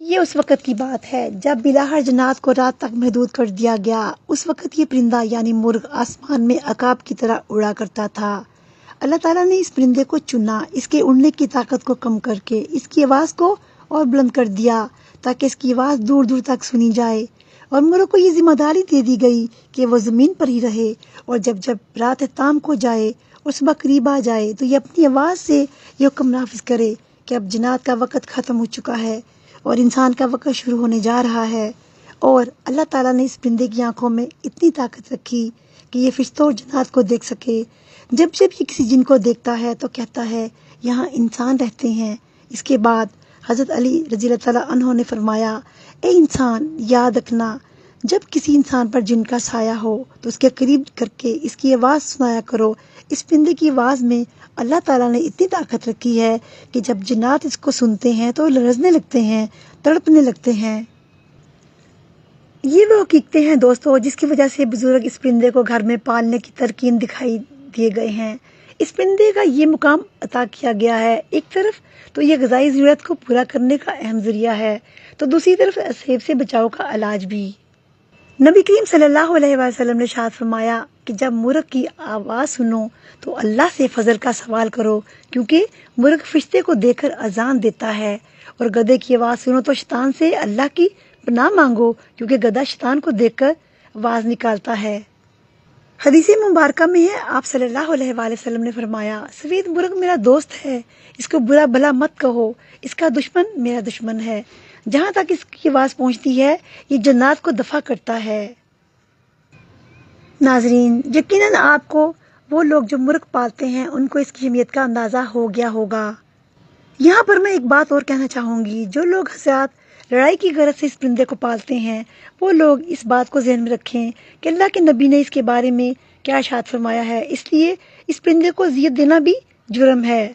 یہ اس وقت کی بات ہے جب بلاہر جنات کو رات تک محدود کر دیا گیا۔ اس وقت یہ پرندہ یعنی مرغ آسمان میں عقاب کی طرح اڑا کرتا تھا۔ اللہ تعالیٰ نے اس پرندے کو چنا، اس کے اڑنے کی طاقت کو کم کر کے اس کی آواز کو اور بلند کر دیا تاکہ اس کی آواز دور دور تک سنی جائے، اور مرغ کو یہ ذمہ داری دے دی گئی کہ وہ زمین پر ہی رہے، اور جب جب رات تام کو جائے اور صبح قریب آ جائے تو یہ اپنی آواز سے یہ حکم نافذ کرے کہ اب جنات کا وقت ختم ہو چکا ہے اور انسان کا وقت شروع ہونے جا رہا ہے۔ اور اللہ تعالیٰ نے اس پرندے کی آنکھوں میں اتنی طاقت رکھی کہ یہ فرشتوں اور جنات کو دیکھ سکے۔ جب جب یہ کسی جن کو دیکھتا ہے تو کہتا ہے یہاں انسان رہتے ہیں۔ اس کے بعد حضرت علی رضی اللہ تعالیٰ عنہ نے فرمایا، اے انسان، یاد رکھنا جب کسی انسان پر جن کا سایہ ہو تو اس کے قریب کر کے اس کی آواز سنایا کرو۔ اس پرندے کی آواز میں اللہ تعالیٰ نے اتنی طاقت رکھی ہے کہ جب جنات اس کو سنتے ہیں تو لرزنے لگتے ہیں، تڑپنے لگتے ہیں۔ یہ وہ حقیقتیں ہیں دوستو جس کی وجہ سے بزرگ اس پرندے کو گھر میں پالنے کی ترکین دکھائی دیے گئے ہیں۔ اس پرندے کا یہ مقام عطا کیا گیا ہے، ایک طرف تو یہ غذائی ضرورت کو پورا کرنے کا اہم ذریعہ ہے، تو دوسری طرف اسیب سے بچاؤ کا علاج بھی۔ نبی کریم صلی اللہ علیہ وسلم نے ارشاد فرمایا کہ جب مرغ کی آواز سنو تو اللہ سے فضل کا سوال کرو، کیونکہ مرغ فرشتے کو دیکھ کر اذان دیتا ہے، اور گدھے کی آواز سنو تو شیطان سے اللہ کی پناہ مانگو، کیونکہ گدھا شیطان کو دیکھ کر آواز نکالتا ہے۔ حدیث مبارکہ میں ہے، آپ صلی اللہ علیہ وآلہ وسلم نے فرمایا، سفید مرغ میرا دوست ہے، اس کو برا بھلا مت کہو، اس کا دشمن میرا دشمن ہے، جہاں تک اس کی آواز پہنچتی ہے یہ جنات کو دفع کرتا ہے۔ ناظرین، یقیناً آپ کو وہ لوگ جو مرغ پالتے ہیں ان کو اس کی اہمیت کا اندازہ ہو گیا ہوگا۔ یہاں پر میں ایک بات اور کہنا چاہوں گی، جو لوگ حضرات لڑائی کی غرض سے اس پرندے کو پالتے ہیں وہ لوگ اس بات کو ذہن میں رکھیں کہ اللہ کے نبی نے اس کے بارے میں کیا ارشاد فرمایا ہے، اس لیے اس پرندے کو اذیت دینا بھی جرم ہے۔